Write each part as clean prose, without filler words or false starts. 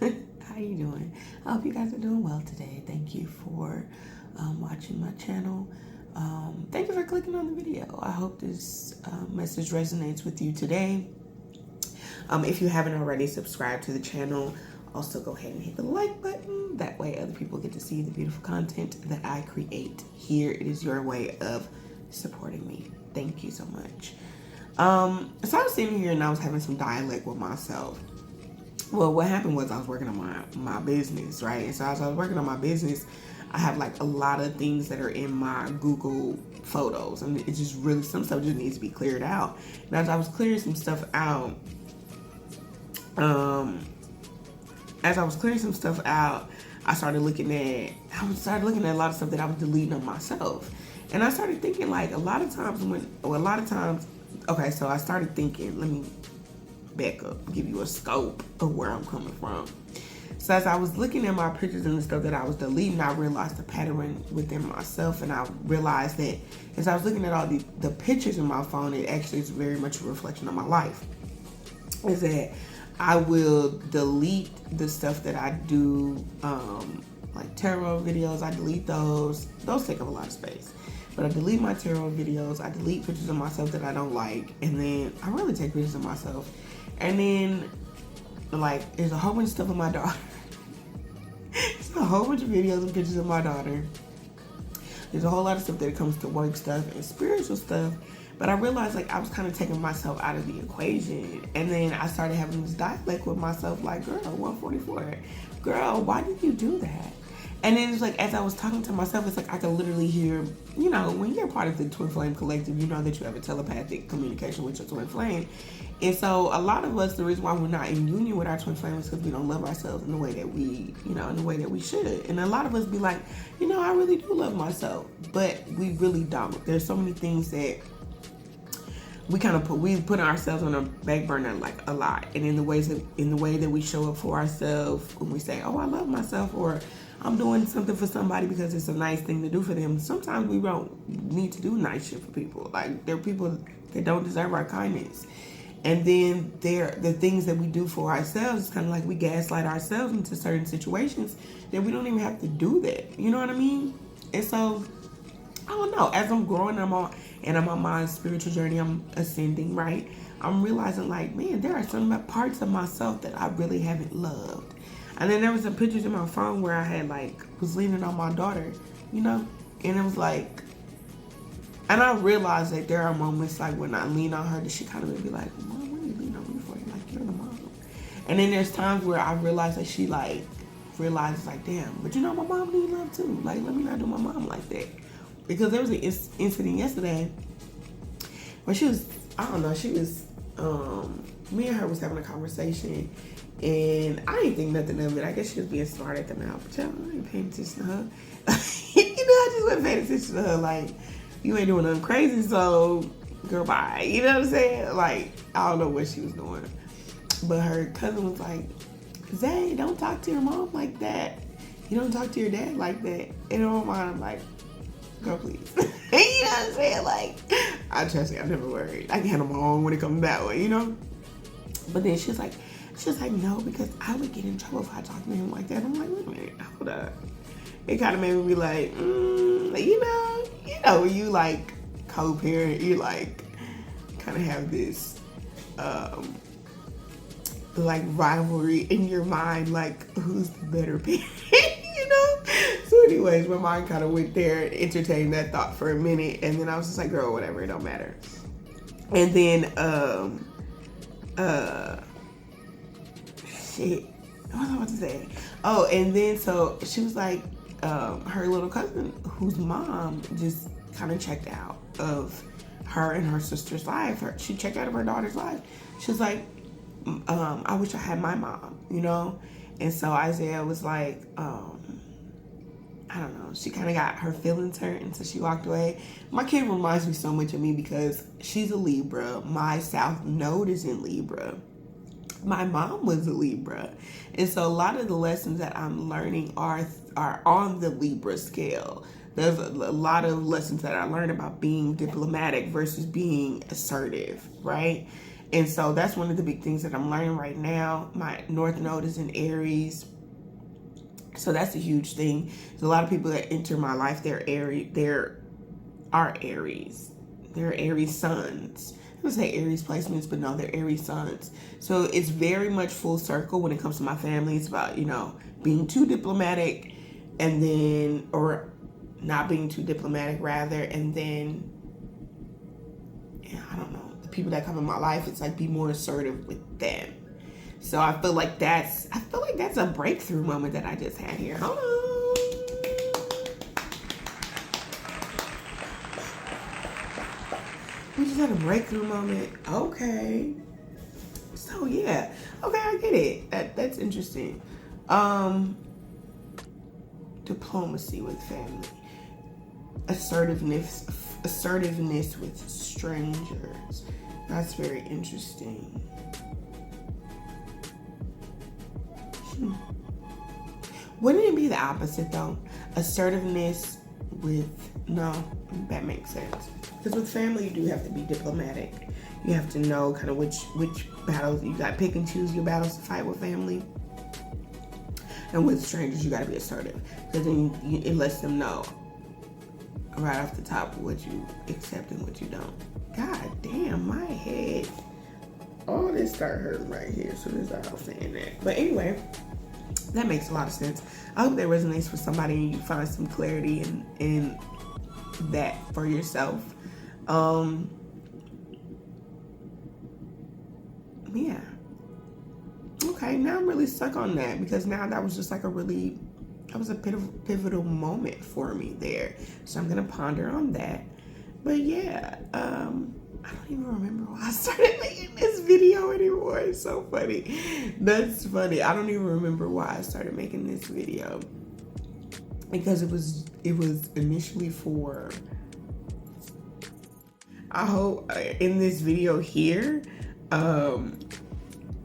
How you doing? I hope you guys are doing well today. Thank you for watching my channel. Thank you for clicking on the video. I hope this message resonates with you today. If you haven't already subscribed to the channel, also go ahead and hit the like button. That way other people get to see the beautiful content that I create here. It is your way of supporting me. Thank you so much. So I was sitting here and I was having some dialect with myself. Well, what happened was I was working on my business, right? And so as I was working on my business, I have like a lot of things that are in my Google Photos. And it's just really, some stuff just needs to be cleared out. And as I was clearing some stuff out, I started looking at a lot of stuff that I was deleting of myself. And I started thinking, like, okay, so I started thinking, let me back up, give you a scope of where I'm coming from. So as I was looking at my pictures and the stuff that I was deleting, I realized the pattern within myself, and I realized that as I was looking at all the pictures in my phone, it actually is very much a reflection of my life. Is that I will delete the stuff that I do, like tarot videos. I delete those. Those take up a lot of space. But I delete my tarot videos. I delete pictures of myself that I don't like. And then I really take pictures of myself. And then, like, there's a whole bunch of stuff of my daughter. There's a whole bunch of videos and pictures of my daughter. There's a whole lot of stuff that comes to work stuff and spiritual stuff. But I realized, like, I was kind of taking myself out of the equation. And then I started having this dialect with myself, like, girl, 144. Girl, why did you do that? And then it's like, as I was talking to myself, it's like I could literally hear, you know, when you're part of the Twin Flame Collective, you know that you have a telepathic communication with your Twin Flame. And so a lot of us, the reason why we're not in union with our Twin Flame is because we don't love ourselves in the way that we, you know, in the way that we should. And a lot of us be like, you know, I really do love myself, but we really don't. There's so many things that we put ourselves on a back burner, like, a lot. And in the way that we show up for ourselves, when we say, oh, I love myself, or I'm doing something for somebody because it's a nice thing to do for them, sometimes we don't need to do nice shit for people. Like, there are people that don't deserve our kindness. And then the things that we do for ourselves, it's kind of like we gaslight ourselves into certain situations that we don't even have to do that. You know what I mean? And so, I don't know, as I'm growing, I'm on my spiritual journey, I'm ascending, right? I'm realizing, like, man, there are some parts of myself that I really haven't loved. And then there was some pictures in my phone where I had, like, was leaning on my daughter, you know? And it was like, and I realized that there are moments, like, when I lean on her, that she kind of would be like, Mom, what are you leaning on me for? Like, you're the mom. And then there's times where I realize that she, like, realizes, like, damn, but you know, my mom need love too. Like, let me not do my mom like that. Because there was an incident yesterday where she was, I don't know, me and her was having a conversation, and I didn't think nothing of it. I guess she was being smart at the mouth, but y'all, I ain't paying attention to her. You know, I just wasn't paying attention to her. Like, you ain't doing nothing crazy, so girl, bye. You know what I'm saying? Like, I don't know what she was doing. But her cousin was like, Zay, don't talk to your mom like that. You don't talk to your dad like that. And in my mind, I'm like, girl, please. You know what I'm saying? Like, I trust you, I'm never worried. I can handle my own when it comes that way, you know? But then she's like, no, because I would get in trouble if I talked to him like that. I'm like, wait a minute, hold up. It kind of made me be like, you know, when you, like, co-parent, you, like, kind of have this, like, rivalry in your mind, like, who's the better parent, you know? So anyways, my mind kind of went there and entertained that thought for a minute, and then I was just like, girl, whatever, it don't matter. And then, shit, what was I about to say? Oh, and then, so, she was like, her little cousin, whose mom just kind of checked out of her and her sister's life. She checked out of her daughter's life. She was like, I wish I had my mom, you know? And so Isaiah was like, I don't know, she kind of got her feelings hurt, and so she walked away. My kid reminds me so much of me because she's a Libra. My South Node is in Libra. My mom was a Libra. And so a lot of the lessons that I'm learning are on the Libra scale. There's a lot of lessons that I learned about being diplomatic versus being assertive, right? And so that's one of the big things that I'm learning right now. My North Node is in Aries. So that's a huge thing. There's a lot of people that enter my life, they're Aries. They're Aries suns. I would say Aries placements, but no, they're Aries suns. So it's very much full circle when it comes to my family. It's about, being too diplomatic and then, or not being too diplomatic rather, and then, I don't know, the people that come in my life, it's like be more assertive with them. So I feel like that's a breakthrough moment that I just had here. Hold on. We just had a breakthrough moment. Okay. So yeah. Okay, I get it. That's interesting. Diplomacy with family. Assertiveness with strangers. That's very interesting. Wouldn't it be the opposite though? Assertiveness with, no, that makes sense. Because with family, you do have to be diplomatic. You have to know kind of which battles you got to pick and choose your battles to fight with family. And with strangers, you got to be assertive. Because then it lets them know right off the top what you accept and what you don't. God damn, my head. All this start hurting right here as soon as I was saying that. But anyway, that makes a lot of sense. I hope that resonates with somebody and you find some clarity in that for yourself. Yeah. Okay, now I'm really stuck on that because now that was just like that was a pivotal moment for me there. So I'm gonna ponder on that. But yeah, I don't even remember why I started making this video anymore. It's so funny. That's funny. I don't even remember why I started making this video. Because it was initially for, I hope in this video here,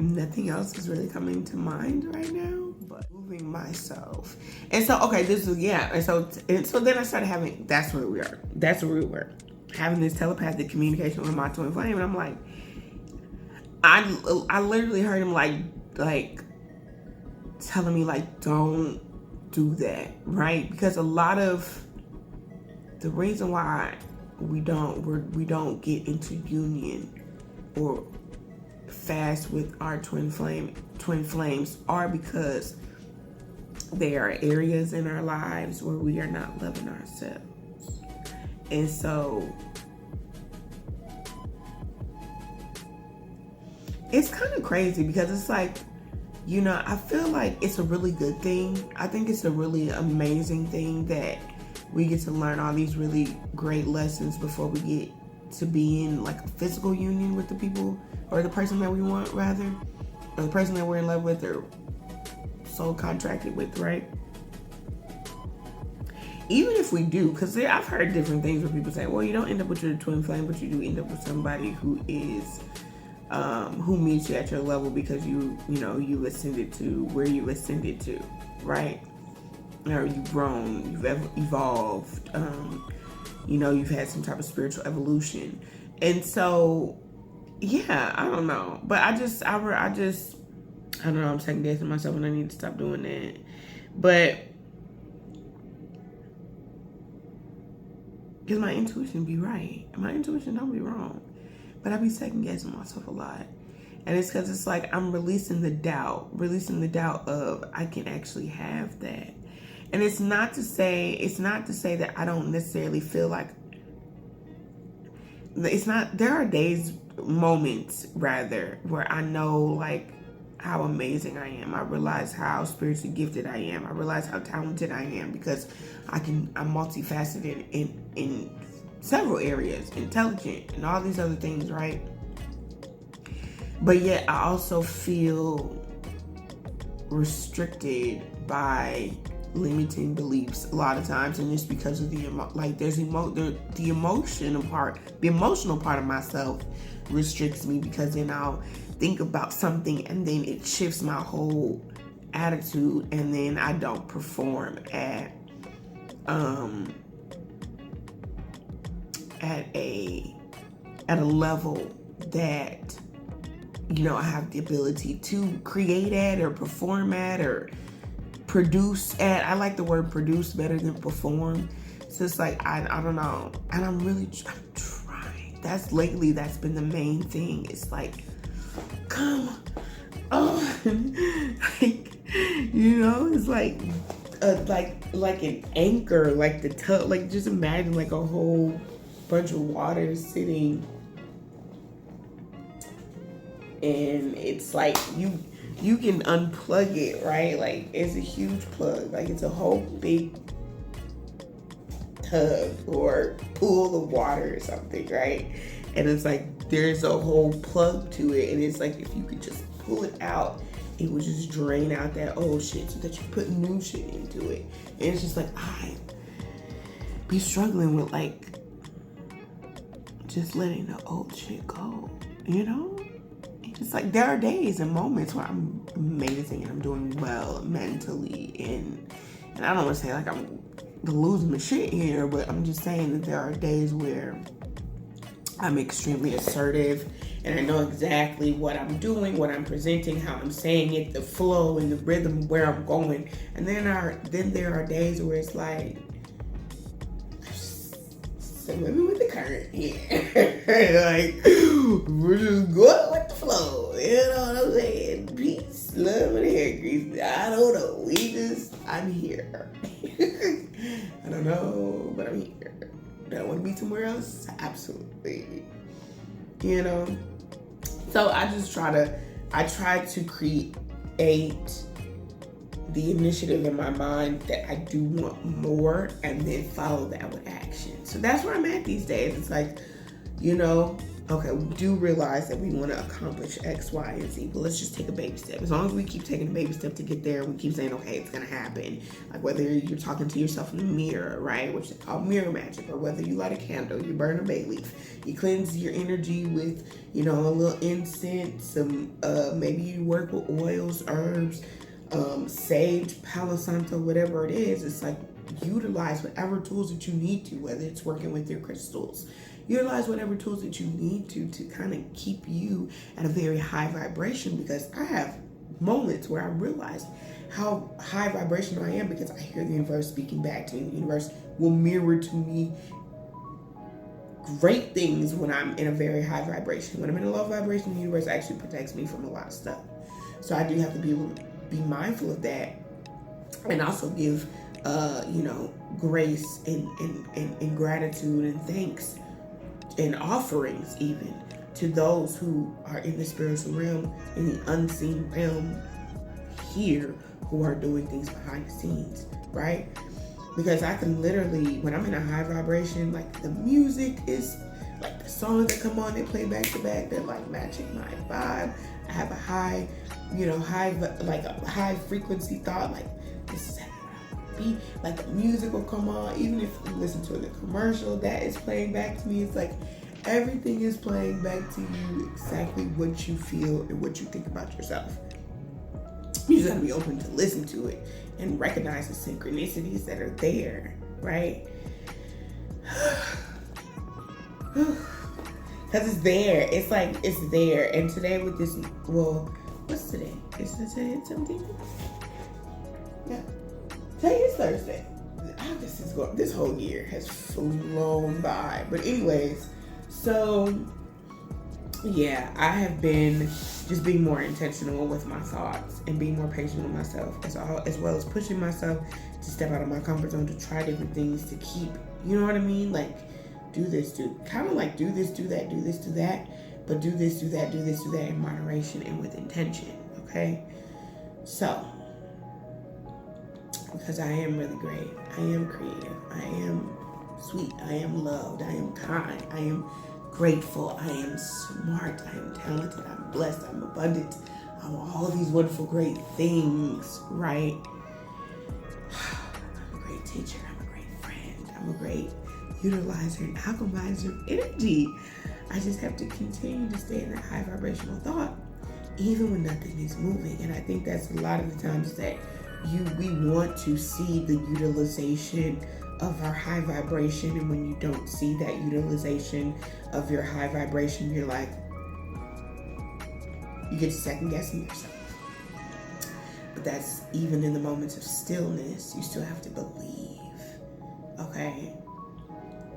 nothing else is really coming to mind right now, but moving myself. And so, okay, and so then I started having, that's where we were, having this telepathic communication with my twin flame, and I'm like, I literally heard him like telling me like, don't do that, right? Because a lot of the reason why we don't get into union or fast with our twin flames are because there are areas in our lives where we are not loving ourselves. And so it's kind of crazy because it's like, I feel like it's a really good thing. I think it's a really amazing thing that we get to learn all these really great lessons before we get to be in like a physical union with the people or the person that we want, rather, or the person that we're in love with or soul contracted with, right? Even if we do, because I've heard different things where people say, well, you don't end up with your twin flame, but you do end up with somebody who is who meets you at your level because you've ascended to where you ascended to, right? Or you've grown, you've evolved, you've had some type of spiritual evolution. And so, yeah, I don't know. But I don't know, I'm second guessing myself and I need to stop doing that. But, because my intuition be right. My intuition don't be wrong. But I be second guessing myself a lot. And it's because it's like I'm releasing the doubt of I can actually have that. And it's not to say that I don't necessarily feel like there are moments rather, where I know like how amazing I am. I realize how spiritually gifted I am. I realize how talented I am because I'm multifaceted in several areas, intelligent and all these other things, right? But yet I also feel restricted by limiting beliefs a lot of times, and it's because of the emotional part of myself restricts me, because then I'll think about something and then it shifts my whole attitude, and then I don't perform at a level that I have the ability to create at or perform at or produce at. I like the word produce better than perform. So it's like, I don't know. And I'm trying. That's been the main thing. It's like, come on. Like, it's like an anchor, like the tub. Like, just imagine like a whole bunch of water sitting, and it's like you can unplug it, right? Like, it's a huge plug. Like, it's a whole big tub or pool of water or something, right? And it's like there's a whole plug to it, and it's like if you could just pull it out, it would just drain out that old shit so that you put new shit into it. And it's just like, I be struggling with like just letting the old shit go, It's like there are days and moments where I'm amazing and I'm doing well mentally, and I don't want to say like I'm losing my shit here, but I'm just saying that there are days where I'm extremely assertive and I know exactly what I'm doing, what I'm presenting, how I'm saying it, the flow and the rhythm, where I'm going. And then there are days where it's like swimming with the current here. Like, we're just going with the flow. You know what I'm saying? Peace, love, and hair grease. I don't know. I'm here. I don't know, but I'm here. Do I want to be somewhere else? Absolutely. So I try to create the initiative in my mind that I do want more, and then follow that with action. So that's where I'm at these days. It's like, okay, we do realize that we want to accomplish X, Y, and Z, but let's just take a baby step. As long as we keep taking a baby step to get there, we keep saying, okay, it's going to happen. Like whether you're talking to yourself in the mirror, right, which is called mirror magic, or whether you light a candle, you burn a bay leaf, you cleanse your energy with, a little incense, some, maybe you work with oils, herbs, sage, Palo Santo, whatever it is. It's like, utilize whatever tools that you need to, whether it's working with your crystals. Utilize whatever tools that you need to kind of keep you at a very high vibration, because I have moments where I realize how high vibrational I am because I hear the universe speaking back to me. The universe will mirror to me great things when I'm in a very high vibration. When I'm in a low vibration, the universe actually protects me from a lot of stuff. So I do have to be mindful of that, and also give grace and gratitude and thanks and offerings even to those who are in the spiritual realm, in the unseen realm here, who are doing things behind the scenes, right? Because I can literally, when I'm in a high vibration, like the music is like the songs that come on, they play back to back, they're like matching my vibe. I have a high frequency thought, like this is be like the music will come on, even if you listen to the commercial that is playing back to me. It's like everything is playing back to you exactly what you feel and what you think about yourself. You just gotta be open to listen to it and recognize the synchronicities that are there, right? Because it's there. It's like, it's there. And today with this, well, what's today? Is today 17th? Yeah. Today is Thursday. This whole year has flown by. But anyways, so yeah, I have been just being more intentional with my thoughts and being more patient with myself, as well as pushing myself to step out of my comfort zone, to try different things, to keep, you know what I mean? Like, do this, do this, do that, do this, do that, but do this, do that, do this, do that in moderation and with intention, okay? So, because I am really great, I am creative, I am sweet, I am loved, I am kind, I am grateful, I am smart, I am talented, I'm blessed, I'm abundant, I'm all these wonderful, great things, right? I'm a great teacher, I'm a great friend, I'm a great utilizer and alchemizer of energy. I just have to continue to stay in that high vibrational thought, even when nothing is moving. And I think that's a lot of the times that we want to see the utilization of our high vibration, and when you don't see that utilization of your high vibration, you're like, You get to second guessing yourself. But that's even in the moments of stillness, you still have to believe. Okay?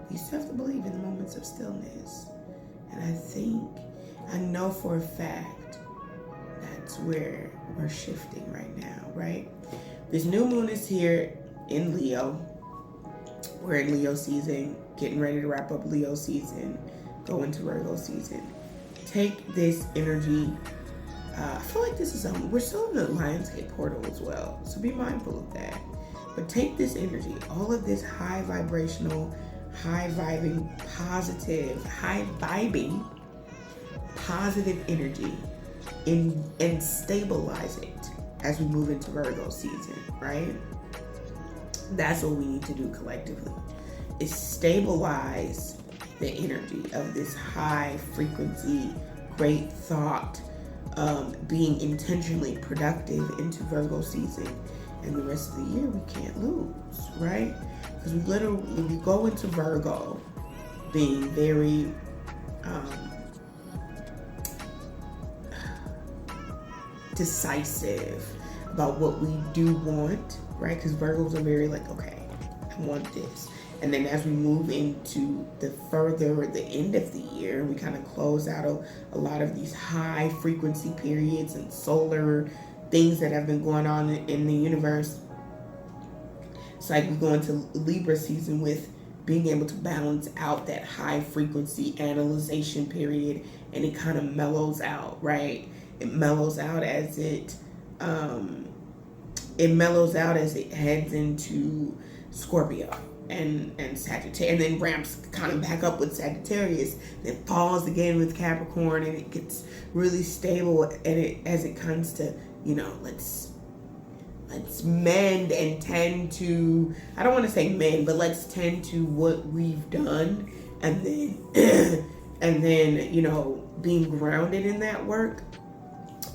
You still have to believe in the moments of stillness. And I know for a fact that's where we're shifting right now, right? This new moon is here in Leo. We're in Leo season, getting ready to wrap up Leo season, go into Virgo season. Take this energy. I feel like this is we're still in the Lionsgate portal as well, so be mindful of that. But take this energy, all of this high vibrational, high vibing, positive energy, and stabilize it as we move into Virgo season, right? That's what we need to do collectively, is stabilize the energy of this high frequency, great thought, being intentionally productive into Virgo season. And the rest of the year, we can't lose, right? Because we go into Virgo being very decisive about what we do want, right? Because Virgos are very like, okay, I want this. And then as we move into the end of the year, we kind of close out a lot of these high frequency periods and solar things that have been going on in the universe. It's like we go into Libra season with being able to balance out that high frequency analyzation period, and it kind of mellows out, right? It mellows out as it heads into Scorpio and Sagittarius, and then ramps kind of back up with Sagittarius, then falls again with Capricorn, and it gets really stable. And as it comes to, let's mend and tend to, I don't want to say mend, but let's tend to what we've done, and then being grounded in that work.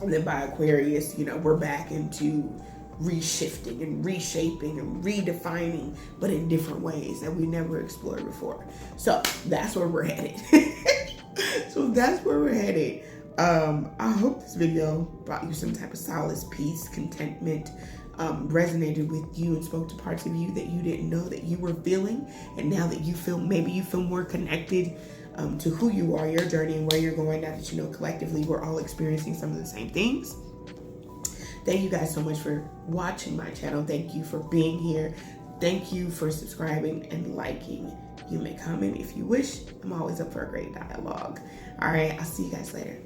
And then by Aquarius, we're back into reshifting and reshaping and redefining, but in different ways that we never explored before. So that's where we're headed. I hope this video brought you some type of solace, peace, contentment, resonated with you and spoke to parts of you that you didn't know that you were feeling. And now that you feel more connected to who you are, your journey, and where you're going, now that collectively we're all experiencing some of the same things. Thank you guys so much for watching my channel. Thank you for being here. Thank you for subscribing and liking. You may comment if you wish. I'm always up for a great dialogue. All right, I'll see you guys later.